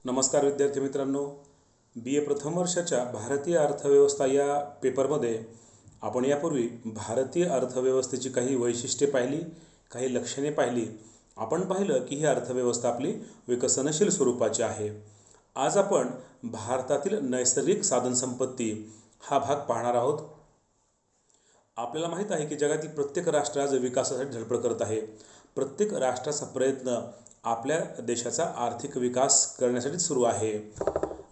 नमस्कार विद्यार्थी मित्रांनो, BA प्रथम वर्षाच्या भारतीय अर्थव्यवस्था या पेपरमध्ये आपण यापूर्वी भारतीय अर्थव्यवस्थेची काही वैशिष्ट्ये पाहिली, काही लक्षणे पाहिली. आपण पाहिलं की ही अर्थव्यवस्था आपली विकसनशील स्वरूपाची आहे. आज आपण भारतातील नैसर्गिक साधनसंपत्ती हा भाग पाहणार आहोत. आपल्याला माहीत आहे की जगातील प्रत्येक राष्ट्र आज विकासासाठी धडपड करत आहे. प्रत्येक राष्ट्राचा प्रयत्न आपल्या देशाचा आर्थिक विकास करण्यासाठी सुरू आहे.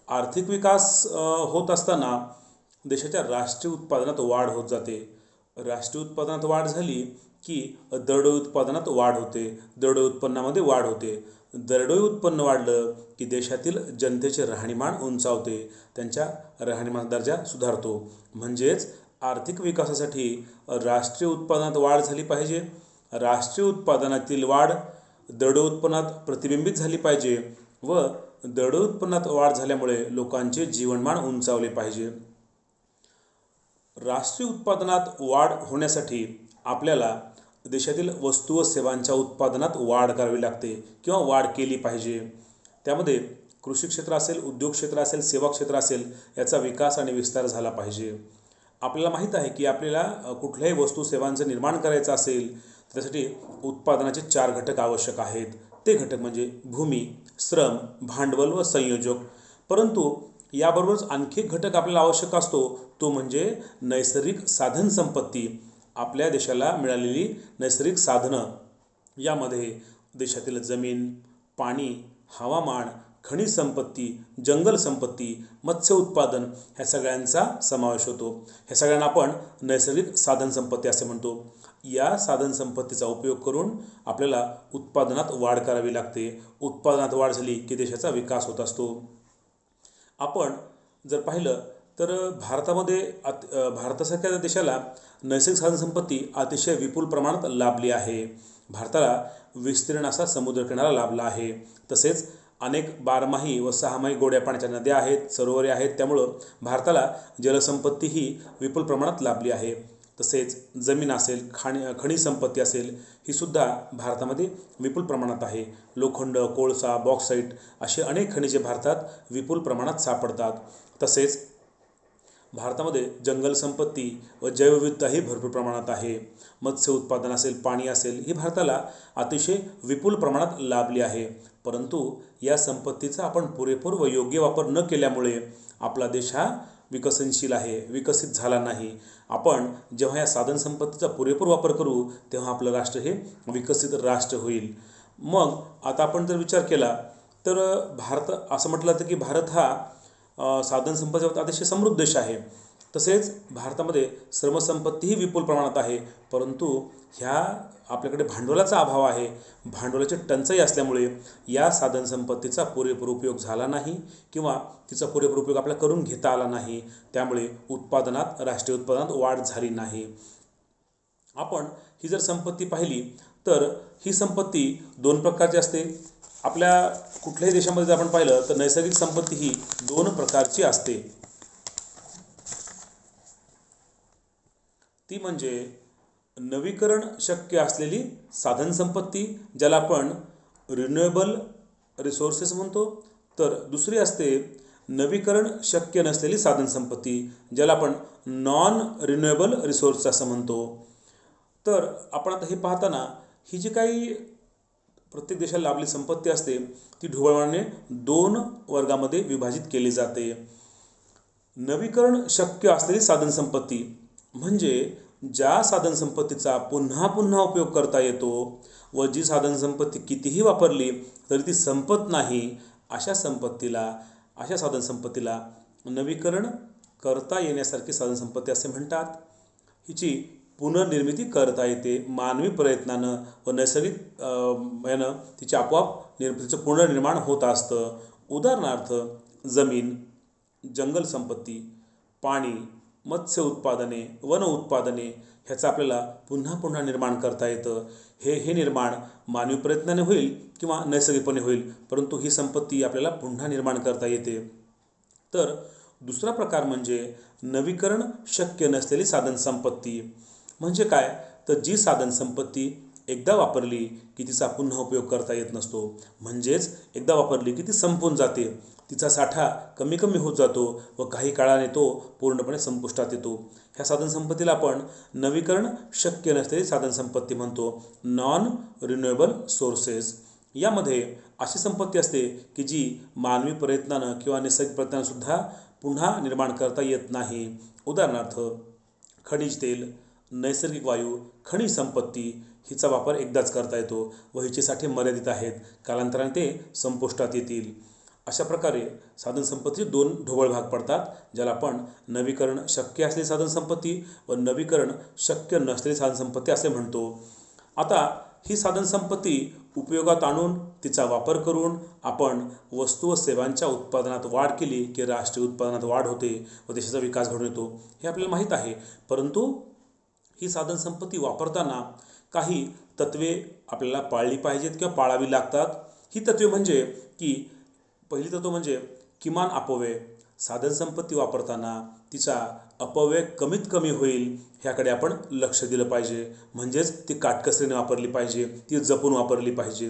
आर्थिक विकास होत असताना देशाच्या राष्ट्रीय उत्पादनात वाढ होत जाते. राष्ट्रीय उत्पादनात वाढ झाली की दरडोई उत्पादनात वाढ होते, दरडोई उत्पन्नामध्ये वाढ होते. दरडोई उत्पन्न वाढलं की देशातील जनतेचे राहणीमान उंचावते, त्यांच्या राहणीमान दर्जा सुधारतो. म्हणजेच आर्थिक विकासासाठी राष्ट्रीय उत्पादनात वाढ झाली पाहिजे. राष्ट्रीय उत्पादनातील वाढ दरडोई उत्पन्नात प्रतिबिंबित झाली पाहिजे व दरडोई उत्पन्नात वाढ झाल्यामुळे लोकांचे जीवनमान उंचावले पाहिजे. राष्ट्रीय उत्पादनात वाढ होण्यासाठी आपल्याला देशातील वस्तू व सेवांच्या उत्पादनात वाढ करावी लागते किंवा वाढ केली पाहिजे. त्यामध्ये कृषी क्षेत्र असेल, उद्योग क्षेत्र असेल, सेवा क्षेत्र असेल, याचा विकास आणि विस्तार झाला पाहिजे. आपल्याला माहीत आहे की आपल्याला कुठल्याही वस्तू सेवांचं निर्माण करायचं असेल त्यासाठी उत्पादनाचे 4 घटक आवश्यक आहेत. ते घटक म्हणजे भूमी, श्रम, भांडवल व संयोजक. परंतु याबरोबरच आणखी एक घटक आपल्याला आवश्यक असतो, तो म्हणजे नैसर्गिक साधनसंपत्ती. आपल्या देशाला मिळालेली नैसर्गिक साधनं, यामध्ये देशातील जमीन, पाणी, हवामान, खनिज संपत्ती, जंगल संपत्ती, मत्स्य उत्पादन ह्या सगळ्यांचा समावेश होतो. ह्या सगळ्यांना आपण नैसर्गिक साधनसंपत्ती असे म्हणतो. या साधनसंपत्तीचा उपयोग करून आपल्याला उत्पादनात वाढ करावी लागते. उत्पादनात वाढ झाली की देशाचा विकास होत असतो. आपण जर पाहिलं तर भारतामध्ये भारतासारख्या देशाला नैसर्गिक साधनसंपत्ती अतिशय विपुल प्रमाणात लाभली आहे. भारताला विस्तीर्ण असा समुद्रकिनारा लाभला आहे. तसेच अनेक बारमाही व सहामाही गोड्या पाण्याच्या नद्या आहेत, सरोवरे आहेत. त्यामुळं भारताला जलसंपत्ती ही विपुल प्रमाणात लाभली आहे. तसेच जमीन असेल, खनिज संपत्ती असेल, ही सुद्धा भारतामध्ये विपुल प्रमाणात आहे. लोखंड, कोळसा, बॉक्साईट असे अनेक खनिजे भारतात विपुल प्रमाणात सापडतात. तसेच भारतामध्ये जंगल संपत्ती व जैवविविधताही भरपूर प्रमाणात आहे. मत्स्य उत्पादन असेल, पाणी असेल, ही भारताला अतिशय विपुल प्रमाणात लाभली आहे. परंतु या संपत्तीचा आपण पुरेपूर व योग्य वापर न केल्यामुळे आपला देश हा विकसनशील आहे, विकसित झाला नाही. आपण जेव्हा या साधनसंपत्तीचा पुरेपूर वापर करू तेव्हा आपलं राष्ट्र हे विकसित राष्ट्र होईल. मग आता आपण जर विचार केला तर भारत असं म्हटलं जातं की भारत हा साधनसंपत्तीवर अतिशय समृद्ध देश आहे. तसेच भारतामध्ये श्रमसंपत्तीही विपुल प्रमाणात आहे. परंतु ह्या आपल्याकडे भांडवलाचा अभाव आहे. भांडवलाची टंचाई असल्यामुळे या साधनसंपत्तीचा पुरेपूर उपयोग झाला नाही किंवा तिचा पुरेपूर उपयोग आपल्याला करून घेता आला नाही. त्यामुळे उत्पादनात, राष्ट्रीय उत्पादनात वाढ झाली नाही. आपण ही जर संपत्ती पाहिली तर ही संपत्ती 2 प्रकारची असते. आपल्या कुठल्याही देशामध्ये जर आपण पाहिलं तर नैसर्गिक संपत्ती ही 2 प्रकारची असते. ती म्हणजे नवीकरण शक्य असलेली साधनसंपत्ती, ज्याला आपण रिन्युएबल रिसोर्सेस म्हणतो. तर दुसरी असते नवीकरण शक्य नसलेली साधनसंपत्ती, ज्याला आपण नॉन रिन्युएबल रिसोर्स असं म्हणतो. तर आपण आता हे पाहताना ही जी काही प्रत्येक देशाला लाभलेली संपत्ती असते ती ढोबळमानाने 2 वर्गामध्ये विभाजित केली जाते. नवीकरण शक्य असलेली साधनसंपत्ती म्हणजे ज्या साधनसंपत्तीचा पुन्हा पुन्हा उपयोग करता येतो व जी साधनसंपत्ती कितीही वापरली तरी ती संपत नाही, अशा साधनसंपत्तीला नवीकरण करता येण्यासारखी साधनसंपत्ती असे म्हणतात. हिची पुनर्निर्मिती करता येते मानवी प्रयत्नानं व नैसर्गिक यानं तिचे आपोआप तिचं पुनर्निर्माण होत असतं. उदाहरणार्थ जमीन, जंगल संपत्ती, पाणी, मत्स्य उत्पादने, वन उत्पादने ह्याचं आपल्याला पुन्हा पुन्हा निर्माण करता येतं. हे निर्माण मानवी प्रयत्नाने होईल किंवा नैसर्गिकपणे होईल, परंतु ही संपत्ती आपल्याला पुन्हा निर्माण करता येते. तर दुसरा प्रकार म्हणजे नवीकरण शक्य नसलेली साधनसंपत्ती. म्हणजे काय तर जी साधनसंपत्ती एकदा वापरली की तिचा पुन्हा उपयोग करता येत नसतो. म्हणजेच एकदा वापरली की ती संपून जाते, तिचा साठा कमी कमी होत जातो व काही काळाने तो पूर्णपणे संपुष्टात येतो. ह्या साधनसंपत्तीला आपण नवीकरण शक्य नसलेली साधनसंपत्ती म्हणतो, नॉन रिन्युएबल सोर्सेस. यामध्ये अशी संपत्ती असते की जी मानवी प्रयत्नानं किंवा नैसर्गिक प्रयत्नानंसुद्धा पुन्हा निर्माण करता येत नाही. उदाहरणार्थ खनिज तेल, नैसर्गिक वायू, खनिज संपत्ती हिचा वापर एकदाच करता येतो व हिचे साठे मर्यादित आहेत, कालांतराने ते संपुष्टात येतील. अशा प्रकारे साधनसंपत्तीचे दोन ढोबळ भाग पडतात, ज्याला आपण नवीकरण शक्य असलेली साधनसंपत्ती व नवीकरण शक्य नसलेली साधनसंपत्ती असे म्हणतो. आता ही साधनसंपत्ती उपयोगात आणून तिचा वापर करून आपण वस्तू व सेवांच्या उत्पादनात वाढ केली की राष्ट्रीय उत्पादनात वाढ होते व देशाचा विकास घडून येतो, हे आपल्याला माहीत आहे. परंतु ही साधनसंपत्ती वापरताना काही तत्त्वे आपल्याला पाळली पाहिजेत किंवा पाळावी लागतात. ही तत्त्वे म्हणजे की पहिली तत्त्व म्हणजे किमान अपव्यय. साधनसंपत्ती वापरताना तिचा अपव्यय कमीत कमी होईल ह्याकडे आपण लक्ष दिलं पाहिजे. म्हणजेच ती काटकसरीने वापरली पाहिजे, ती जपून वापरली पाहिजे.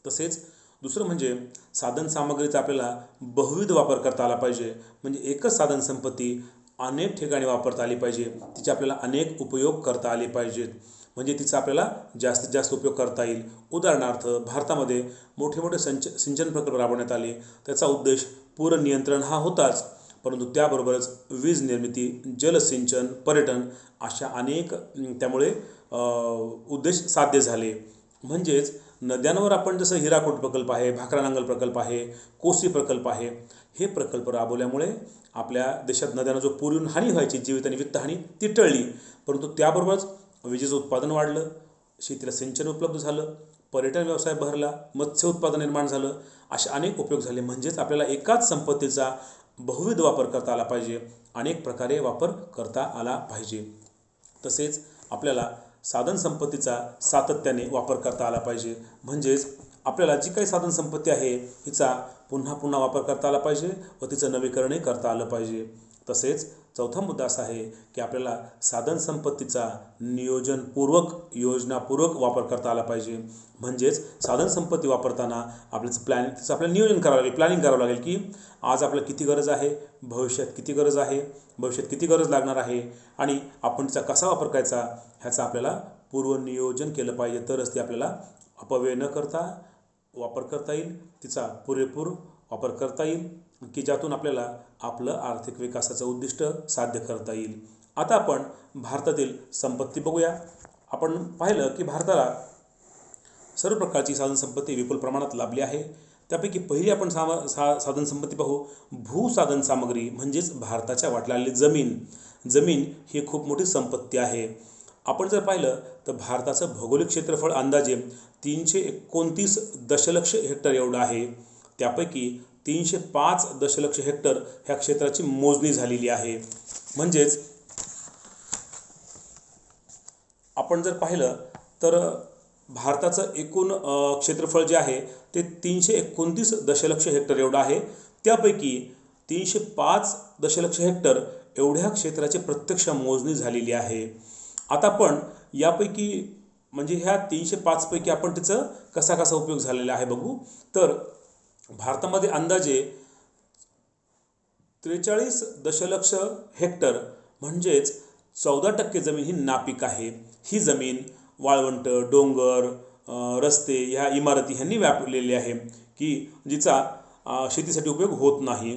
तसेच दुसरं म्हणजे साधनसामग्रीचा आपल्याला बहुविध वापर करता आला पाहिजे. म्हणजे एकच साधनसंपत्ती अनेक ठिकाणी वापरता आली पाहिजे, तिचे आपल्याला अनेक उपयोग करता आले पाहिजेत, म्हणजे तिचा आपल्याला जास्तीत जास्त उपयोग करता येईल. उदाहरणार्थ भारतामध्ये मोठे मोठे सिंचन प्रकल्प राबवण्यात आले. त्याचा उद्देश पूर नियंत्रण हा होताच, परंतु त्याबरोबरच वीज निर्मिती, जलसिंचन, पर्यटन अशा अनेक त्यामुळे उद्देश साध्य झाले. म्हणजेच नद्यांवर आपण जसं हिराकूट प्रकल्प आहे, भाकरानांगल प्रकल्प आहे, कोसी प्रकल्प आहे, हे प्रकल्प राबवल्यामुळे आपल्या देशात नद्यांना जो पूर येऊन हानी व्हायची, जीवित आणि वित्तहानी, ती टळली. परंतु त्याबरोबरच विजेचं उत्पादन वाढलं, शेतीला सिंचन उपलब्ध झालं, पर्यटन व्यवसाय बहरला, मत्स्य उत्पादन निर्माण झालं, असे अनेक उपयोग झाले. म्हणजेच आपल्याला एकाच संपत्तीचा बहुविध वापर करता आला पाहिजे, अनेक प्रकारे वापर करता आला पाहिजे. तसेच आपल्याला साधनसंपत्तीचा सातत्याने वापर करता आला पाहिजे. म्हणजेच आपल्याला जी काही साधनसंपत्ती आहे हिचा पुन्हा पुन्हा वापर करता आला पाहिजे व तिचं नवीकरणही करता आलं पाहिजे. तसेच चौथा मुद्दा असा आहे की आपल्याला साधनसंपत्तीचा नियोजनपूर्वक, योजनापूर्वक वापर करता आला पाहिजे. म्हणजेच साधनसंपत्ती वापरताना तिचं आपल्याला नियोजन करावं लागेल, प्लॅनिंग करावं लागेल की आज आपल्याला किती गरज आहे, भविष्यात किती गरज आहे, भविष्यात किती गरज लागणार आहे आणि आपण तिचा कसा वापर करायचा ह्याचा आपल्याला पूर्वनियोजन केलं पाहिजे. तरच ती आपल्याला अपव्यय न करता वापर करता येईल, तिचा पुरेपूर वापर करता येईल की ज्यातून आपल्याला आपलं आर्थिक विकासाचं उद्दिष्ट साध्य करता येईल. आता आपण भारतातील संपत्ती बघूया. आपण पाहिलं की भारताला सर्व प्रकारची साधनसंपत्ती विपुल प्रमाणात लाभली आहे. त्यापैकी पहिली आपण साधनसंपत्ती पाहू, भूसाधनसामग्री. म्हणजेच भारताच्या वाटलेली जमीन ही खूप मोठी संपत्ती आहे. आपण जर पाहिलं तर भारताचं भौगोलिक क्षेत्रफळ अंदाजे 329 दशलक्ष हेक्टर एवढं आहे. त्यापैकी 305 दशलक्ष हेक्टर ह्या क्षेत्राची मोजणी झालेली आहे. म्हणजेच आपण जर पाहिलं तर भारताचं एकूण क्षेत्रफळ जे आहे ते 329 दशलक्ष हेक्टर एवढं आहे. त्यापैकी 305 दशलक्ष हेक्टर एवढ्या क्षेत्राची प्रत्यक्ष मोजणी झालेली आहे. आता आपण यापैकी म्हणजे ह्या 305 पैकी आपण तिचं कसा उपयोग झालेला आहे बघू. तर भारतामध्ये अंदाजे 43 दशलक्ष हेक्टर म्हणजेच 14% जमीन ही नापीक आहे. ही जमीन वाळवंट, डोंगर, रस्ते, ह्या इमारती ह्यांनी व्यापलेली आहे की जिचा शेतीसाठी उपयोग होत नाही.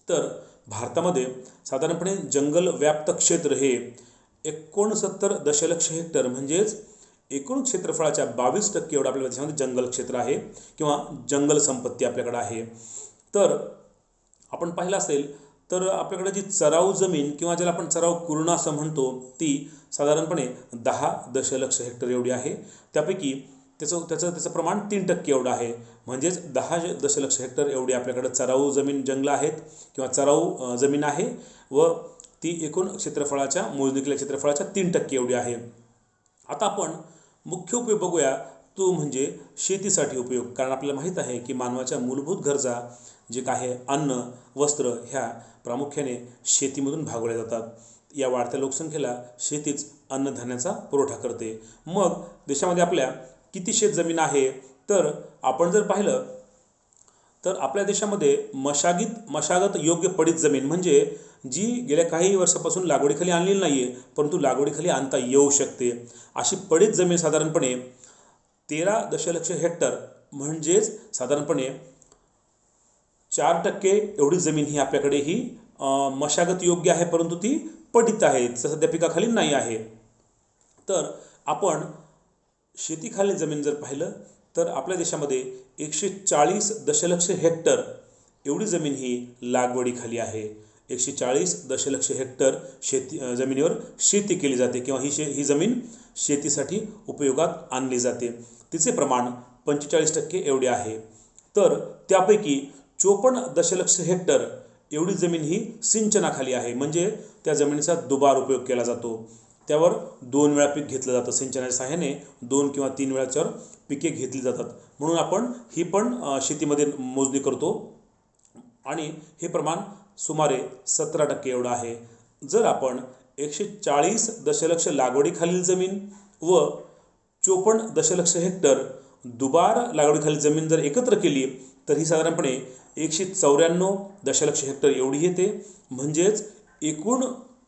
तर भारतामध्ये साधारणपणे जंगल व्याप्त क्षेत्र हे 69 दशलक्ष हेक्टर म्हणजेच एकूण क्षेत्रफळाच्या 22% एवढं आपल्या देशामध्ये जंगल क्षेत्र आहे किंवा जंगल संपत्ती आपल्याकडे आहे. तर आपण पाहिलं असेल तर आपल्याकडे जी चराऊ जमीन किंवा ज्याला आपण चराऊ कुरण असं म्हणतो ती साधारणपणे 10 दशलक्ष हेक्टर एवढी आहे. त्यापैकी त्याचं प्रमाण 3% एवढं आहे. म्हणजेच 10 दशलक्ष हेक्टर एवढी आपल्याकडे चराऊ जंगलं आहेत किंवा चराऊ जमीन आहे व ती एकूण क्षेत्रफळाच्या मोजणी केलेल्या क्षेत्रफळाच्या 3% एवढी आहे. आता आपण मुख्य उपयोग बघूया, तो म्हणजे शेतीसाठी उपयोग. कारण आपल्याला माहीत आहे की मानवाच्या मूलभूत गरजा जे काय अन्न, वस्त्र ह्या प्रामुख्याने शेतीमधून भागवल्या जातात. या वाढत्या लोकसंख्येला शेतीच अन्नधान्याचा पुरवठा करते. मग देशामध्ये आपल्या किती शेतजमीन आहे, तर आपण जर पाहिलं तर आपल्या देशामध्ये मशागत योग्य पडीत जमीन म्हणजे जी गेल्या काही वर्षापासून लागवडीखाली आणलेली नाही आहे, परंतु लागवडीखाली आणता येऊ शकते, अशी पडीत जमीन साधारणपणे 13 दशलक्ष हेक्टर म्हणजेच साधारणपणे 4% एवढी जमीन ही आपल्याकडे ही मशागत योग्य आहे, परंतु ती पडीत आहे, सध्या पिकाखाली नाही आहे. तर आपण शेतीखालील जमीन जर पाहिलं तर आपल्या देशामध्ये 140 दशलक्ष हेक्टर एवढी जमीन ही लागवडीखाली आहे. 140 दशलक्ष हेक्टर जमिनीवर शेती केली जाते किंवा ही जमीन शेतीसाठी उपयोगात आणली जाते. तिचे प्रमाण 45% एवढे आहे. तर त्यापैकी 54 दशलक्ष हेक्टर एवढी जमीन ही सिंचनाखाली आहे, म्हणजे त्या जमिनीचा दुबार उपयोग केला जातो. त्यावर 2 वेळा पीक घेतलं जातं. सिंचनाच्या सहाय्याने 2 किंवा 3 वेळाच्यावर पिके घेतली जातात, म्हणून आपण ही पण शेतीमध्ये मोजणी करतो आणि हे प्रमाण सुमारे 17% एवढं आहे. जर आपण 140 दशलक्ष लागवडीखालील जमीन व 54 दशलक्ष हेक्टर दुबार लागवडीखालील जमीन जर एकत्र केली तर ही साधारणपणे 194 दशलक्ष हेक्टर एवढी येते. म्हणजेच एकूण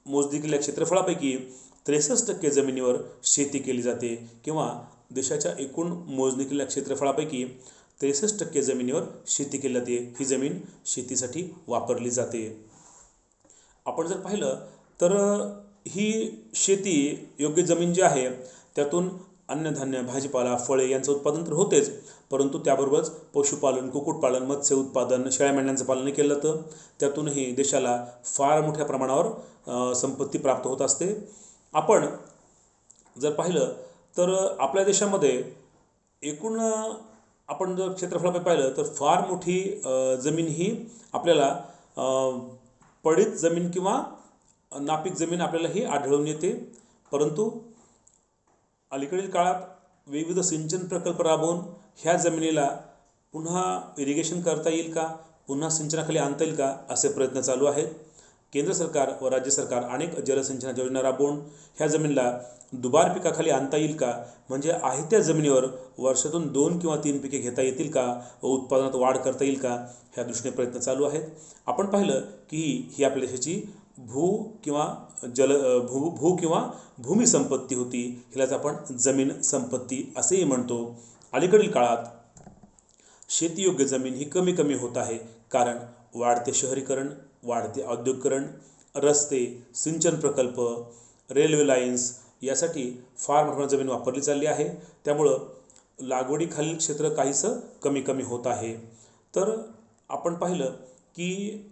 मोजणी केलेल्या क्षेत्रफळापैकी 63% जमिनीवर शेती केली जाते किंवा देशाच्या एकूण मोजणी केलेल्या क्षेत्रफळापैकी 63% जमिनीवर शेती केली जाते. ही जमीन शेतीसाठी वापरली जाते. आपण जर पाहिलं तर ही शेती योग्य जमीन जी आहे त्यातून अन्नधान्य, भाजीपाला, फळे यांचं उत्पादन तर होतेच, परंतु त्याबरोबरच पशुपालन, कुक्कुटपालन, मत्स्य उत्पादन, शेळ्या मेंढ्यांचं पालन केलं जातं. त्यातूनही देशाला फार मोठ्या प्रमाणावर संपत्ती प्राप्त होत असते. आपण जर पाहिलं तर आपल्या देशामध्ये एकूण आपण जर क्षेत्रफळ पाहिलं तर फार मोठी जमीन ही आपल्याला पडीत जमीन किंवा नापीक जमीन आपल्याला ही आढळून येते. परंतु अलीकडील काळात विविध सिंचन प्रकल्प राबवून ह्या जमिनीला पुन्हा इरिगेशन करता येईल का, पुन्हा सिंचनाखाली आणता येईल का, असे प्रयत्न चालू आहेत. केंद्र सरकार व राज्य सरकार अनेक जलसिंचनाच्या योजना राबवून ह्या जमिनीला दुबार पिकाखाली आणता येईल का, म्हणजे आहे त्या जमिनीवर वर्षातून 2 किंवा 3 पिके घेता येतील का व उत्पादनात वाढ करता येईल का, ह्या दृष्टीने प्रयत्न चालू आहेत. आपण पाहिलं की ही आपल्या देशाची भू किंवा भूमी संपत्ती होती, हिलाच आपण जमीन संपत्ती असेही म्हणतो. अलीकडील काळात शेतीयोग्य जमीन ही कमी कमी होत आहे, कारण वाढते शहरीकरण, वाढते औद्योगिकरण, रस्ते, सिंचन प्रकल्प, रेल्वे लाईन्स यासाठी फार मोठ्या जमीन वापरली चालली आहे. त्यामुळं लागवडीखालील क्षेत्र काहीसं कमी कमी होत आहे. तर आपण पाहिलं की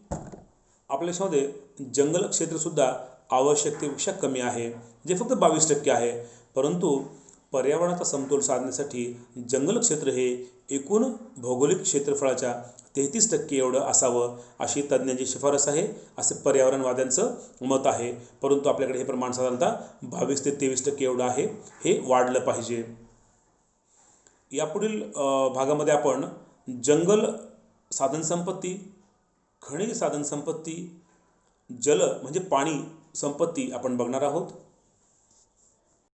आपल्या देशामध्ये जंगल क्षेत्रसुद्धा आवश्यकतेपेक्षा कमी आहे, जे फक्त 22% आहे. परंतु पर्यावरणाचा समतोल साधण्यासाठी जंगल क्षेत्र हे एकूण भौगोलिक क्षेत्रफळाच्या 33% एवढं असावं अशी तज्ज्ञांची शिफारस आहे, असे पर्यावरणवाद्यांचं मत आहे. परंतु आपल्याकडे हे प्रमाण साधारणतः 22 ते 23% एवढं आहे. हे वाढलं पाहिजे. यापुढील भागामध्ये आपण जंगल साधनसंपत्ती, खनिज साधनसंपत्ती, जल म्हणजे पाणी संपत्ती आपण बघणार आहोत.